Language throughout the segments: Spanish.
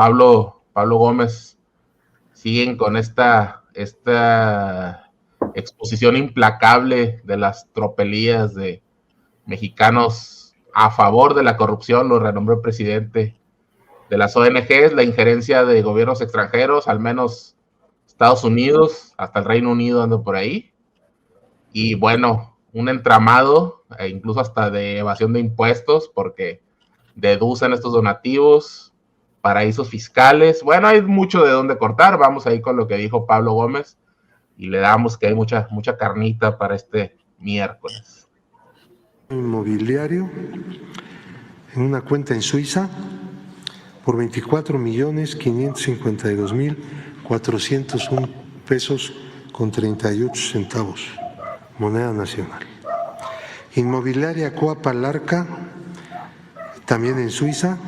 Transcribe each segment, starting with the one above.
Pablo Gómez siguen con esta exposición implacable de las tropelías de mexicanos a favor de la corrupción, lo renombró el presidente, de las ONGs, la injerencia de gobiernos extranjeros, al menos Estados Unidos, hasta el Reino Unido ando por ahí, y bueno, un entramado, incluso hasta de evasión de impuestos, porque deducen estos donativos, paraísos fiscales. Bueno, hay mucho de dónde cortar. Vamos ahí con lo que dijo Pablo Gómez y le damos que hay mucha carnita para este miércoles. Inmobiliario en una cuenta en Suiza por 24.552.401 pesos con 38 centavos, moneda nacional. Inmobiliaria Coapa Larca, también en Suiza,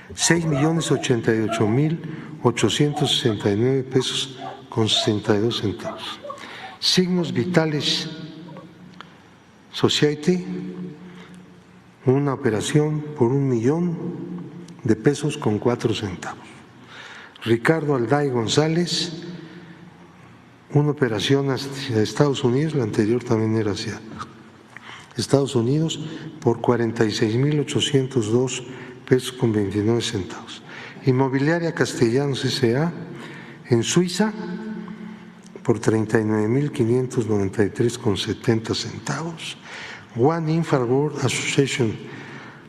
6.088.869 pesos con 62 centavos. Signos Vitales Society, una operación por 1.000.000 de pesos con 4 centavos. Ricardo Alday González, una operación hacia Estados Unidos, la anterior también era hacia Estados Unidos, por 46.802 pesos con 29 centavos. Inmobiliaria Castellanos S.A. en Suiza, por 39.593 con 70 centavos. One Infraworld Association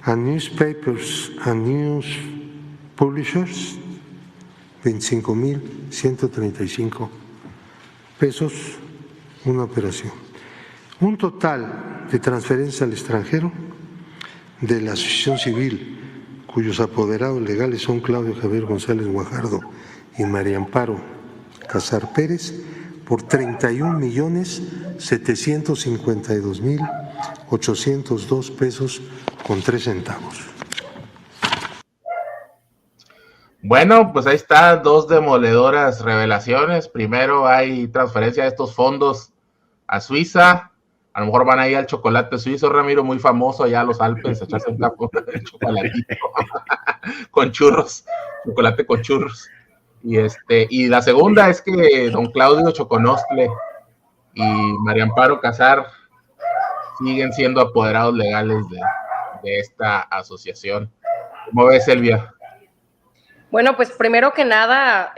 and Newspapers and News Publishers, 25.135 pesos, una operación. Un total de transferencias al extranjero de la Asociación Civil, cuyos apoderados legales son Claudio Javier González Guajardo y María Amparo Casar Pérez, por 31.752.802 pesos con 3 centavos. Bueno, pues ahí está, dos demoledoras revelaciones. Primero hay transferencia de estos fondos a Suiza. A lo mejor van a ir al chocolate suizo, Ramiro, muy famoso allá a los Alpes, a echarse un capo de chocolatito con churros, chocolate con churros. Y la segunda es que don Claudio Choconostle y María Amparo Casar siguen siendo apoderados legales de esta asociación. ¿Cómo ves, Elvia? Bueno, pues primero que nada,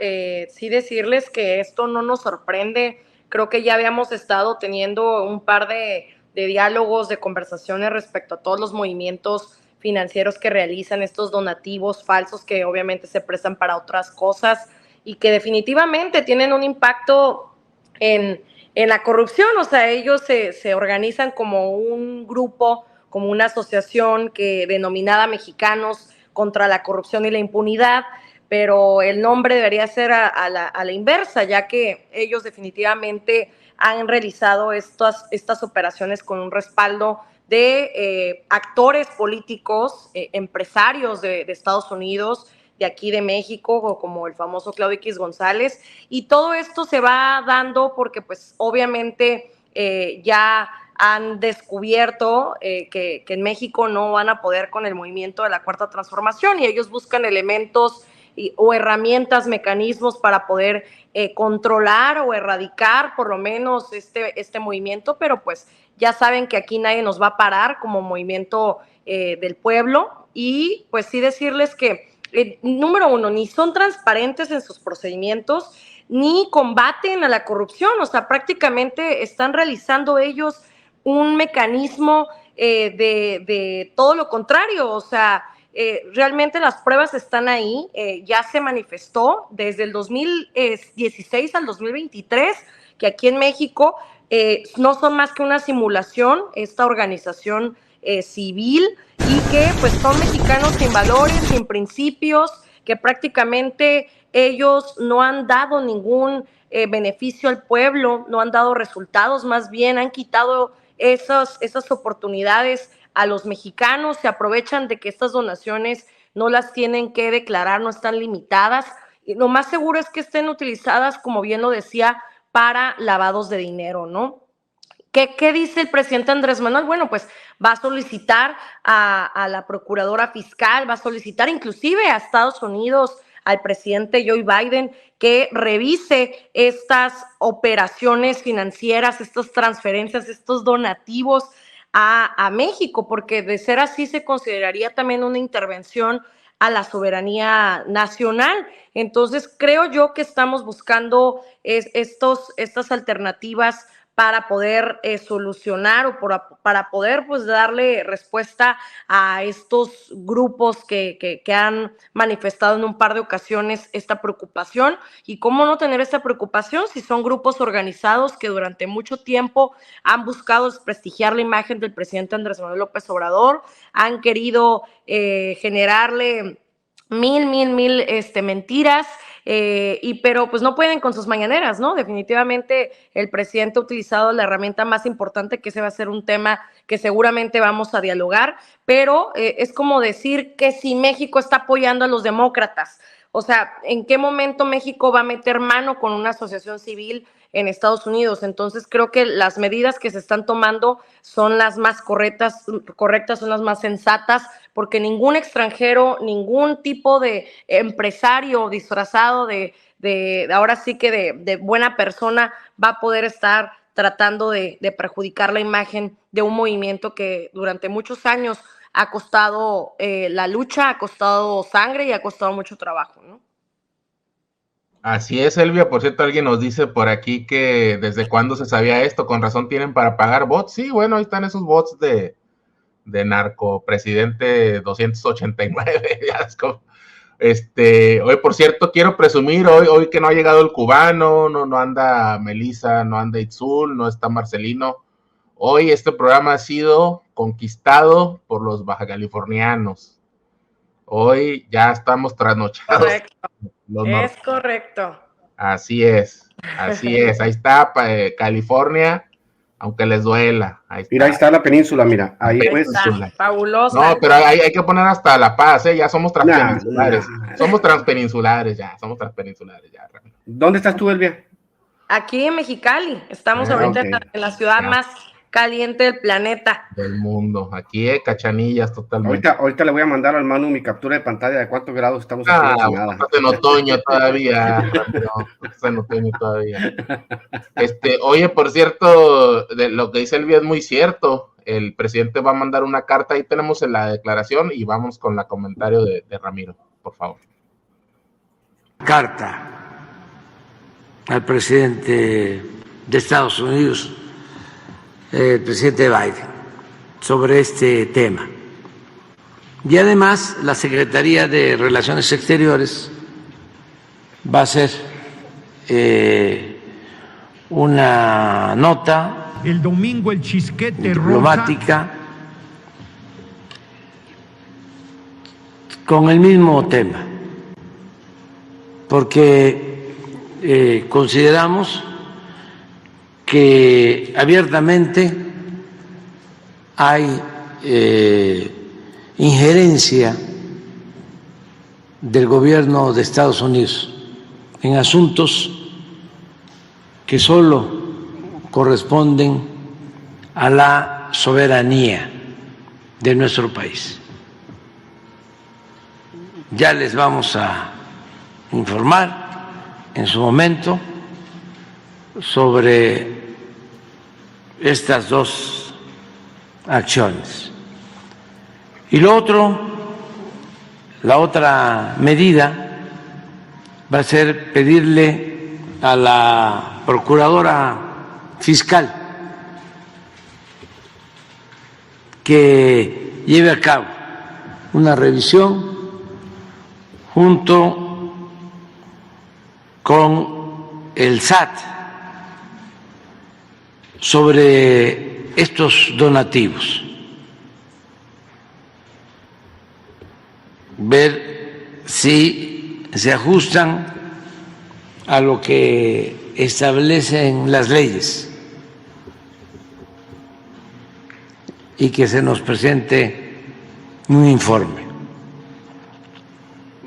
sí decirles que esto no nos sorprende. Creo que ya habíamos estado teniendo un par de diálogos, de conversaciones respecto a todos los movimientos financieros que realizan, estos donativos falsos que obviamente se prestan para otras cosas y que definitivamente tienen un impacto en la corrupción. O sea, ellos se organizan como un grupo, como una asociación denominada Mexicanos contra la Corrupción y la Impunidad, pero el nombre debería ser a la inversa, ya que ellos definitivamente han realizado estas operaciones con un respaldo de actores políticos, empresarios de Estados Unidos, de aquí de México, como el famoso Claudio X González, y todo esto se va dando porque pues obviamente ya han descubierto que en México no van a poder con el movimiento de la Cuarta Transformación y ellos buscan elementos o herramientas, mecanismos para poder controlar o erradicar por lo menos este movimiento, pero pues ya saben que aquí nadie nos va a parar como movimiento del pueblo. Y pues sí decirles que número uno, ni son transparentes en sus procedimientos, ni combaten a la corrupción. O sea, prácticamente están realizando ellos un mecanismo de todo lo contrario. O sea, realmente las pruebas están ahí. Ya se manifestó desde el 2016 al 2023 que aquí en México no son más que una simulación, esta organización civil, y que pues son mexicanos sin valores, sin principios, que prácticamente ellos no han dado ningún beneficio al pueblo, no han dado resultados, más bien han quitado esas oportunidades a los mexicanos, se aprovechan de que estas donaciones no las tienen que declarar, no están limitadas, y lo más seguro es que estén utilizadas, como bien lo decía, para lavados de dinero, ¿no? ¿Qué dice el presidente Andrés Manuel? Bueno, pues va a solicitar a la procuradora fiscal, va a solicitar inclusive a Estados Unidos, al presidente Joe Biden, que revise estas operaciones financieras, estas transferencias, estos donativos a México, porque de ser así se consideraría también una intervención a la soberanía nacional. Entonces, creo yo que estamos buscando estas alternativas para poder solucionar o para poder pues darle respuesta a estos grupos que han manifestado en un par de ocasiones esta preocupación. Y cómo no tener esta preocupación si son grupos organizados que durante mucho tiempo han buscado desprestigiar la imagen del presidente Andrés Manuel López Obrador, han querido generarle mil mentiras, pero pues no pueden con sus mañaneras, ¿no? Definitivamente el presidente ha utilizado la herramienta más importante, que ese va a ser un tema que seguramente vamos a dialogar, pero es como decir que si México está apoyando a los demócratas, o sea, ¿en qué momento México va a meter mano con una asociación civil en Estados Unidos? Entonces creo que las medidas que se están tomando son las más correctas, son las más sensatas, porque ningún extranjero, ningún tipo de empresario disfrazado de ahora sí que de buena persona va a poder estar tratando de perjudicar la imagen de un movimiento que durante muchos años ha costado la lucha, ha costado sangre y ha costado mucho trabajo, ¿no? Así es, Elvia. Por cierto, alguien nos dice por aquí que desde cuándo se sabía esto. Con razón tienen para pagar bots. Sí, bueno, ahí están esos bots de narcopresidente 289. Hoy, por cierto, quiero presumir hoy que no ha llegado el cubano, no anda Melissa, no anda Itzul, no está Marcelino. Hoy este programa ha sido conquistado por los bajacalifornianos. Hoy ya estamos trasnochados. Correcto. Es correcto. Así es. Ahí está California, aunque les duela. Mira, ahí está la península, mira. Ahí pues. Fabulosa. No, pero hay que poner hasta La Paz, ya somos transpeninsulares. Somos transpeninsulares ya. ¿Dónde estás tú, Elvia? Aquí en Mexicali. Estamos ahorita en la ciudad más caliente del planeta. Del mundo. Aquí, Cachanillas, totalmente. Ahorita le voy a mandar al Manu mi captura de pantalla de cuántos grados estamos aquí. Estás en otoño todavía. Estás en otoño todavía. Oye, por cierto, de lo que dice Elvia es muy cierto. El presidente va a mandar una carta, ahí tenemos en la declaración y vamos con el comentario de Ramiro, por favor. Carta al presidente de Estados Unidos, el presidente Biden, sobre este tema. Y además la Secretaría de Relaciones Exteriores va a hacer una nota el domingo el chisquete diplomática rosa, con el mismo tema, porque consideramos que abiertamente hay injerencia del gobierno de Estados Unidos en asuntos que solo corresponden a la soberanía de nuestro país. Ya les vamos a informar en su momento sobre estas dos acciones. Y lo otro, la otra medida va a ser pedirle a la Procuradora Fiscal que lleve a cabo una revisión junto con el SAT sobre estos donativos, ver si se ajustan a lo que establecen las leyes y que se nos presente un informe.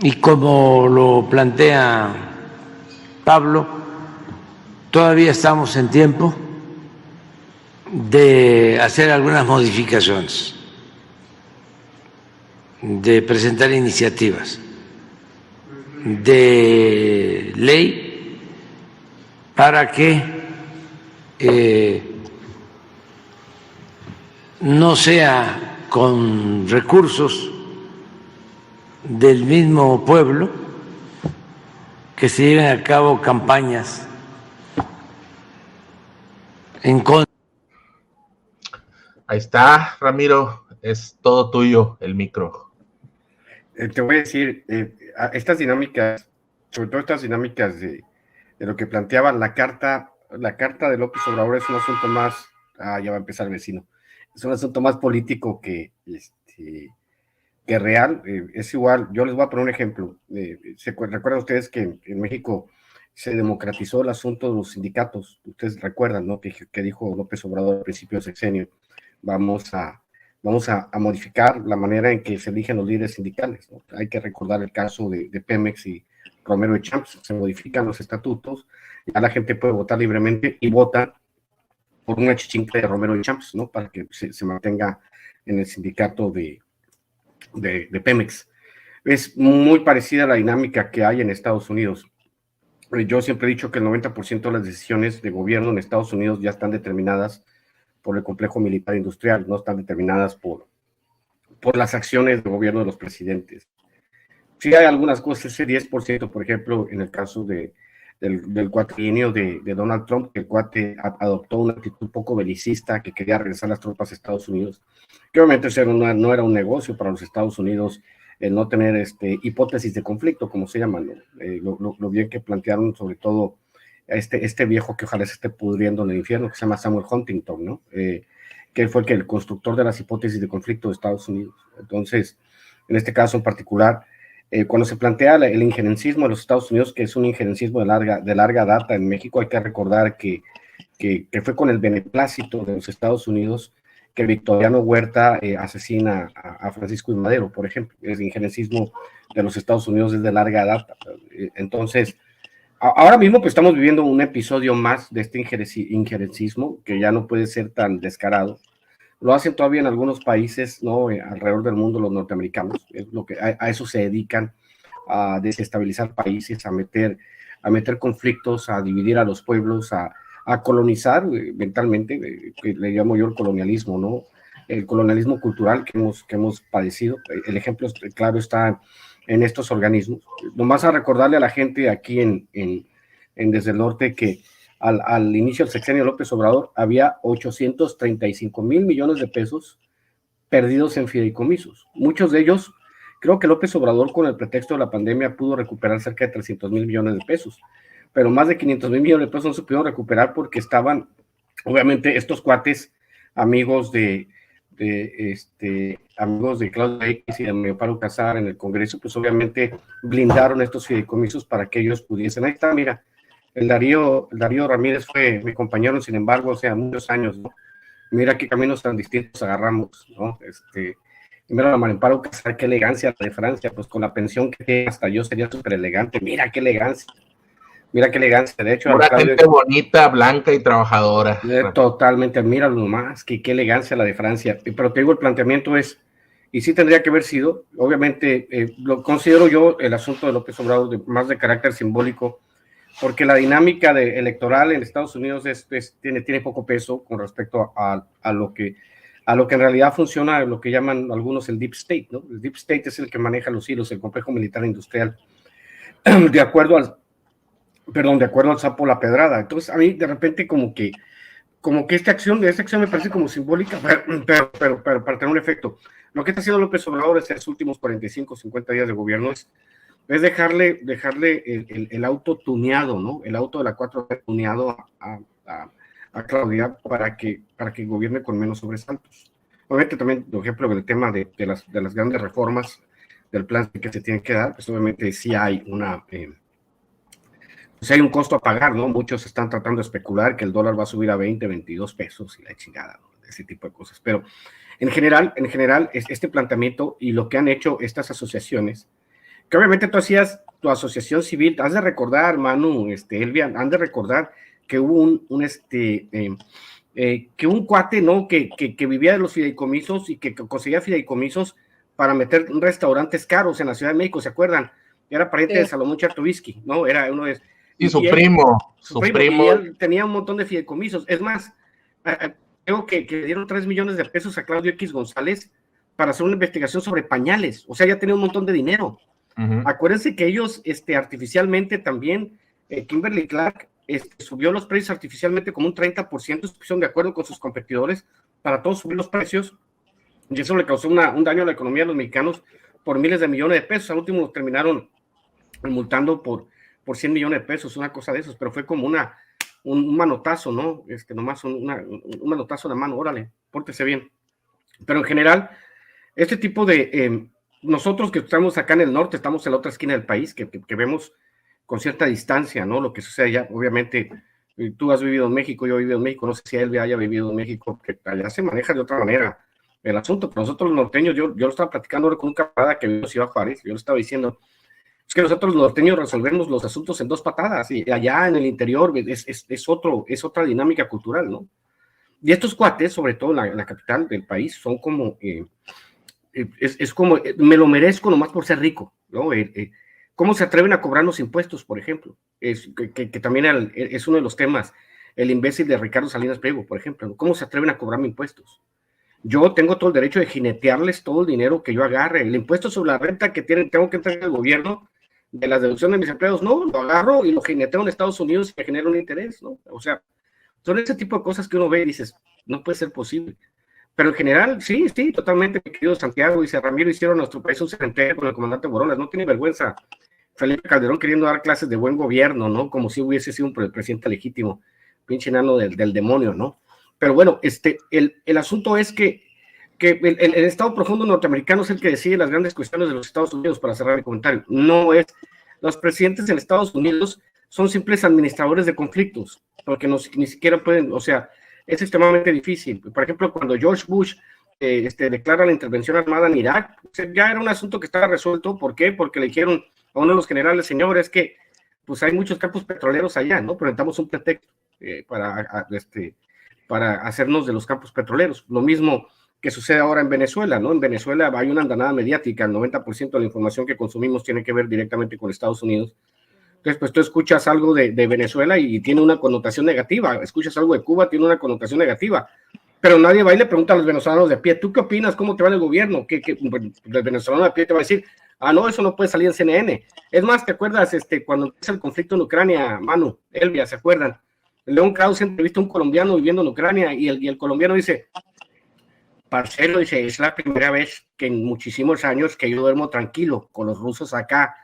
Y como lo plantea Pablo, todavía estamos en tiempo de hacer algunas modificaciones, de presentar iniciativas de ley para que no sea con recursos del mismo pueblo que se lleven a cabo campañas en contra. Ahí está, Ramiro, es todo tuyo el micro. Te voy a decir, estas dinámicas, sobre todo estas dinámicas de lo que planteaba la carta de López Obrador es un asunto más, ya va a empezar el vecino, es un asunto más político que real. Es igual, yo les voy a poner un ejemplo. ¿Recuerdan ustedes que en México se democratizó el asunto de los sindicatos? Ustedes recuerdan, ¿no? Que dijo López Obrador al principio del sexenio, vamos a modificar la manera en que se eligen los líderes sindicales, ¿no? Hay que recordar el caso de Pemex y Romero y Champs. Se modifican los estatutos, ya la gente puede votar libremente y vota por una chichinca de Romero y Champs, ¿no? Para que se mantenga en el sindicato de Pemex. Es muy parecida a la dinámica que hay en Estados Unidos. Yo siempre he dicho que el 90% de las decisiones de gobierno en Estados Unidos ya están determinadas por el complejo militar industrial, no están determinadas por las acciones de gobierno de los presidentes. Sí hay algunas cosas, ese 10%, por ejemplo, en el caso del cuatrienio de Donald Trump, que el cuate adoptó una actitud un poco belicista, que quería regresar las tropas a Estados Unidos, que obviamente no era un negocio para los Estados Unidos el no tener hipótesis de conflicto, como se llaman, ¿no? Lo bien que plantearon, sobre todo este viejo que ojalá se esté pudriendo en el infierno, que se llama Samuel Huntington, ¿no? Que fue el constructor de las hipótesis de conflicto de Estados Unidos. Entonces, en este caso en particular, cuando se plantea el injerencismo de los Estados Unidos, que es un injerencismo de larga data en México, hay que recordar que fue con el beneplácito de los Estados Unidos que Victoriano Huerta asesina a Francisco I. Madero, por ejemplo. El injerencismo de los Estados Unidos es de larga data. Entonces, ahora mismo pues estamos viviendo un episodio más de este injerencismo que ya no puede ser tan descarado. Lo hacen todavía en algunos países, ¿no? Alrededor del mundo, los norteamericanos, es lo que a eso se dedican, a desestabilizar países, a meter conflictos, a dividir a los pueblos, a colonizar mentalmente, que le llamo yo el colonialismo, ¿no? El colonialismo cultural que hemos padecido. El ejemplo claro está en estos organismos. Nomás a recordarle a la gente aquí desde el norte que al inicio del sexenio de López Obrador había 835 mil millones de pesos perdidos en fideicomisos. Muchos de ellos, creo que López Obrador con el pretexto de la pandemia pudo recuperar cerca de 300 mil millones de pesos, pero más de 500 mil millones de pesos no se pudieron recuperar porque estaban, obviamente, estos cuates amigos de Claudia X y de Amparo Casar en el Congreso, pues obviamente blindaron estos fideicomisos para que ellos pudiesen. Ahí está, mira, el Darío Ramírez fue mi compañero, sin embargo, o sea, muchos años, ¿no? Mira qué caminos tan distintos agarramos, ¿no? Mira la Amparo Casar, qué elegancia la de Francia, pues con la pensión que tiene, hasta yo sería súper elegante. Mira qué elegancia, de hecho. Una gente bonita, blanca y trabajadora. Totalmente, mira nomás, qué elegancia la de Francia. Pero te digo, el planteamiento es, y sí tendría que haber sido, obviamente, lo considero yo el asunto de López Obrador más de carácter simbólico, porque la dinámica electoral en Estados Unidos tiene poco peso con respecto a lo que en realidad funciona, lo que llaman algunos el Deep State, ¿no? El Deep State es el que maneja los hilos, el complejo militar industrial, de acuerdo al sapo La Pedrada. Entonces, a mí de repente como que esta acción me parece como simbólica, pero para tener un efecto. Lo que está haciendo López Obrador en los últimos 45, 50 días de gobierno es dejarle el auto tuneado, ¿no? El auto de la 4T tuneado a Claudia para que gobierne con menos sobresaltos. Obviamente también, por ejemplo, el tema de las grandes reformas del plan que se tienen que dar, pues obviamente sí hay pues hay un costo a pagar, ¿no? Muchos están tratando de especular que el dólar va a subir a 20, 22 pesos y la chingada, ¿no? Ese tipo de cosas. Pero en general, este planteamiento y lo que han hecho estas asociaciones, que obviamente tú hacías tu asociación civil, has de recordar, Manu, Elvia, han de recordar que hubo que un cuate, ¿no? Que vivía de los fideicomisos y que conseguía fideicomisos para meter restaurantes caros en la Ciudad de México, ¿se acuerdan? Era pariente de Salomón Chertovisky, ¿no? Era uno de... Y su primo. Y él tenía un montón de fideicomisos. Es más, creo que le dieron 3 millones de pesos a Claudio X González para hacer una investigación sobre pañales. O sea, ya tenía un montón de dinero. Acuérdense que ellos artificialmente también, Kimberly Clark, subió los precios artificialmente como un 30%, estuvieron de acuerdo con sus competidores para todos subir los precios, y eso le causó un daño a la economía de los mexicanos por miles de millones de pesos. Al último los terminaron multando por 100 millones de pesos, una cosa de esos, pero fue como un manotazo, ¿no? Nomás un manotazo de mano, órale, pórtese bien. Pero en general, este tipo de... nosotros que estamos acá en el norte, estamos en la otra esquina del país, que vemos con cierta distancia, ¿no? Lo que sucede allá, obviamente, tú has vivido en México, yo he vivido en México, no sé si Elvia haya vivido en México, que allá se maneja de otra manera el asunto, pero nosotros los norteños, yo lo estaba platicando ahora con un camarada que vive en Ciudad Juárez, yo le estaba diciendo, es que nosotros los norteños resolvemos los asuntos en 2 patadas, y allá en el interior es otra dinámica cultural, ¿no? Y estos cuates, sobre todo en la capital del país, son como, es como, me lo merezco nomás por ser rico, ¿no? ¿Cómo se atreven a cobrar los impuestos, por ejemplo? Que también es uno de los temas, el imbécil de Ricardo Salinas Pliego, por ejemplo, ¿no? ¿Cómo se atreven a cobrarme impuestos? Yo tengo todo el derecho de jinetearles todo el dinero que yo agarre, el impuesto sobre la renta que tengo que entregar al gobierno de las deducciones de mis empleados, no, lo agarro y lo jineteo en Estados Unidos y me genera un interés, ¿no? O sea, son ese tipo de cosas que uno ve y dices, no puede ser posible. Pero en general, sí, totalmente, mi querido Santiago, dice Ramiro, hicieron a nuestro país un cementerio con el comandante Borolas, no tiene vergüenza. Felipe Calderón queriendo dar clases de buen gobierno, ¿no? Como si hubiese sido un presidente legítimo, pinche enano del demonio, ¿no? Pero bueno, el asunto es que el Estado profundo norteamericano es el que decide las grandes cuestiones de los Estados Unidos, para cerrar el comentario. No es, los presidentes en Estados Unidos son simples administradores de conflictos, porque ni siquiera pueden, o sea, es extremadamente difícil. Por ejemplo, cuando George Bush declara la intervención armada en Irak, ya era un asunto que estaba resuelto. ¿Por qué? Porque le dijeron a uno de los generales, señor, es que pues hay muchos campos petroleros allá, ¿no? Presentamos un pretexto para hacernos de los campos petroleros. Lo mismo que sucede ahora en Venezuela, ¿no? En Venezuela hay una andanada mediática, el 90% de la información que consumimos tiene que ver directamente con Estados Unidos. Entonces, pues tú escuchas algo de Venezuela y tiene una connotación negativa, escuchas algo de Cuba, tiene una connotación negativa, pero nadie va y le pregunta a los venezolanos de pie, ¿tú qué opinas? ¿Cómo te va el gobierno? El venezolano de pie te va a decir, no, eso no puede salir en CNN. Es más, ¿te acuerdas cuando empieza el conflicto en Ucrania, Manu, Elvia, ¿se acuerdan? León Krause entrevista a un colombiano viviendo en Ucrania y el colombiano dice, parcero, dice, es la primera vez que en muchísimos años que yo duermo tranquilo con los rusos acá,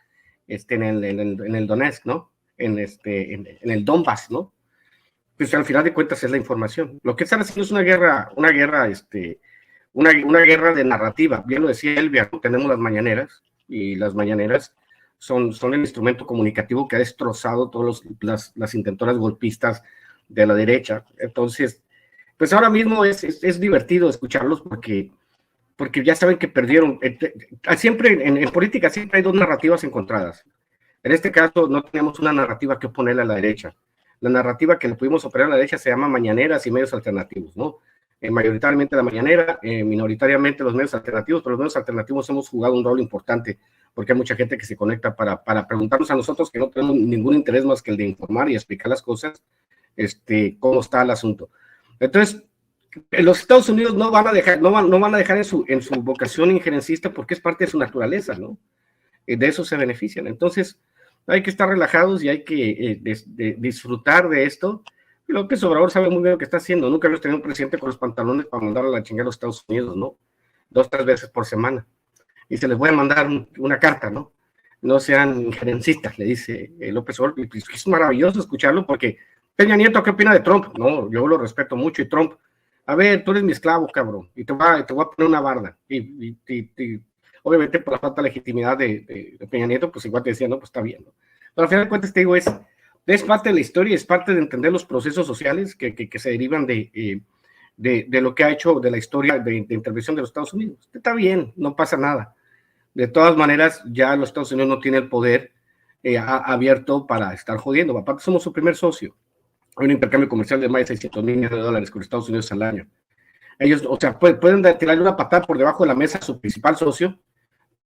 en el Donetsk, ¿no? En el Donbass, ¿no? Pues al final de cuentas es la información. Lo que están haciendo es una guerra de narrativa. Bien lo decía Elvia, ¿no? Tenemos las mañaneras, y las mañaneras son el instrumento comunicativo que ha destrozado todas las intentoras golpistas de la derecha. Entonces, pues ahora mismo es divertido escucharlos porque ya saben que perdieron. Siempre en política siempre hay 2 narrativas encontradas. En este caso no tenemos una narrativa que oponerle a la derecha. La narrativa que le pudimos operar a la derecha se llama mañaneras y medios alternativos, ¿no? Mayoritariamente la mañanera, minoritariamente los medios alternativos, pero los medios alternativos hemos jugado un rol importante porque hay mucha gente que se conecta para preguntarnos a nosotros, que no tenemos ningún interés más que el de informar y explicar las cosas, cómo está el asunto. Entonces, los Estados Unidos no van a dejar en su vocación injerencista porque es parte de su naturaleza, ¿no? De eso se benefician. Entonces, hay que estar relajados y hay que disfrutar de esto. López Obrador sabe muy bien lo que está haciendo. Nunca hemos tenido un presidente con los pantalones para mandar a la chingada a los Estados Unidos, ¿no? 2 o 3 veces por semana. Y se les voy a mandar una carta, ¿no? No sean injerencistas, le dice López Obrador. Y pues, es maravilloso escucharlo porque Peña Nieto, ¿qué opina de Trump? No, yo lo respeto mucho y Trump, a ver, tú eres mi esclavo, cabrón, y te voy a poner una barda. Y obviamente por la falta de legitimidad de Peña Nieto, pues igual te decía, no, pues está bien, ¿no? Pero al final de cuentas te digo, es parte de la historia, es parte de entender los procesos sociales que se derivan de lo que ha hecho de la historia de intervención de los Estados Unidos. Está bien, no pasa nada. De todas maneras, ya los Estados Unidos no tienen el poder abierto para estar jodiendo. Aparte, somos su primer socio. Hay un intercambio comercial de más de 600 mil millones de dólares con Estados Unidos al año. Ellos, o sea, pueden tirarle una patada por debajo de la mesa a su principal socio,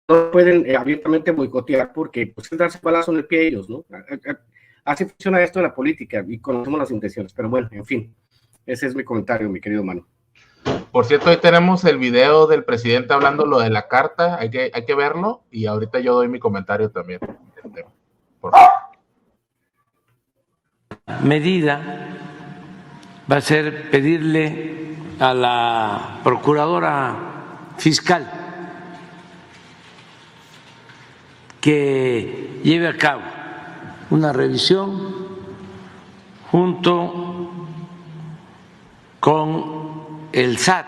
no pueden abiertamente boicotear porque pues es darse balazo en el pie a ellos, ¿no? Así funciona esto en la política y conocemos las intenciones, pero bueno, en fin, ese es mi comentario, mi querido Manu. Por cierto, hoy tenemos el video del presidente hablando lo de la carta, hay que verlo y ahorita yo doy mi comentario también. Por favor. Medida va a ser pedirle a la procuradora fiscal que lleve a cabo una revisión junto con el SAT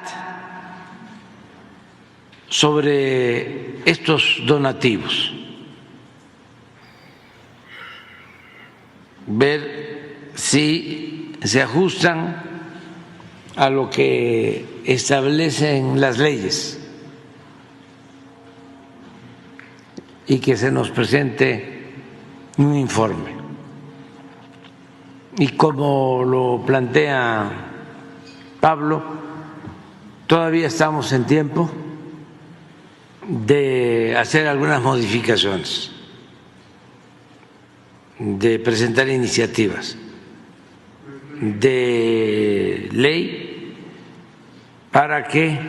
sobre estos donativos, ver si se ajustan a lo que establecen las leyes y que se nos presente un informe. Y como lo plantea Pablo, todavía estamos en tiempo de hacer algunas modificaciones, de presentar iniciativas de ley para que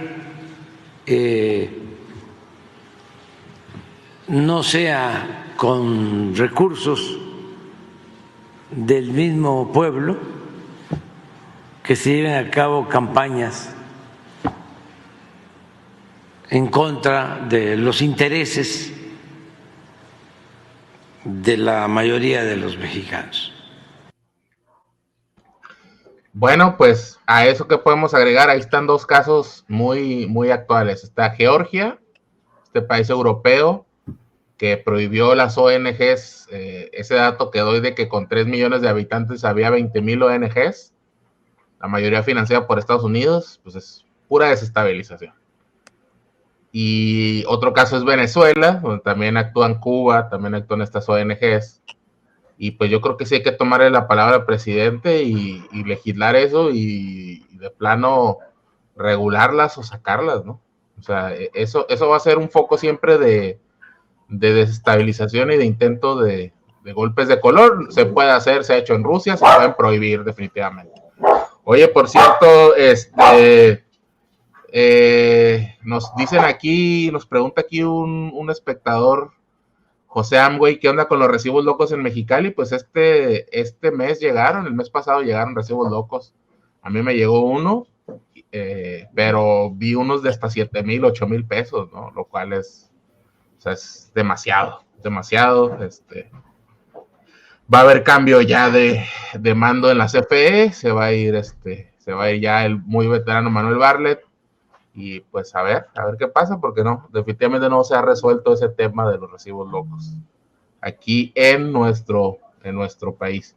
no sea con recursos del mismo pueblo que se lleven a cabo campañas en contra de los intereses de la mayoría de los mexicanos. Bueno, pues a eso que podemos agregar, ahí están dos casos muy, muy actuales. Está Georgia, este país europeo que prohibió las ONGs, ese dato que doy de que con 3 millones de habitantes había 20,000 ONGs, la mayoría financiada por Estados Unidos, pues es pura desestabilización. Y otro caso es Venezuela, donde también actúan Cuba, también actúan estas ONGs. Y pues yo creo que sí hay que tomarle la palabra al presidente y legislar eso y de plano regularlas o sacarlas, ¿no? O sea, eso va a ser un foco siempre de desestabilización y de intento de golpes de color. Se puede hacer, se ha hecho en Rusia, se pueden prohibir definitivamente. Oye, por cierto, nos dicen aquí, nos pregunta aquí un espectador, José Amway, ¿qué onda con los recibos locos en Mexicali? Pues este mes llegaron, el mes pasado llegaron recibos locos. A mí me llegó uno, pero vi unos de hasta 7,000, 8,000 pesos, ¿no? Lo cual es, o sea, es demasiado. Va a haber cambio ya de mando en la CFE, se va a ir ya el muy veterano Manuel Bartlett. Y pues a ver qué pasa, porque no, definitivamente no se ha resuelto ese tema de los recibos locos aquí en nuestro país.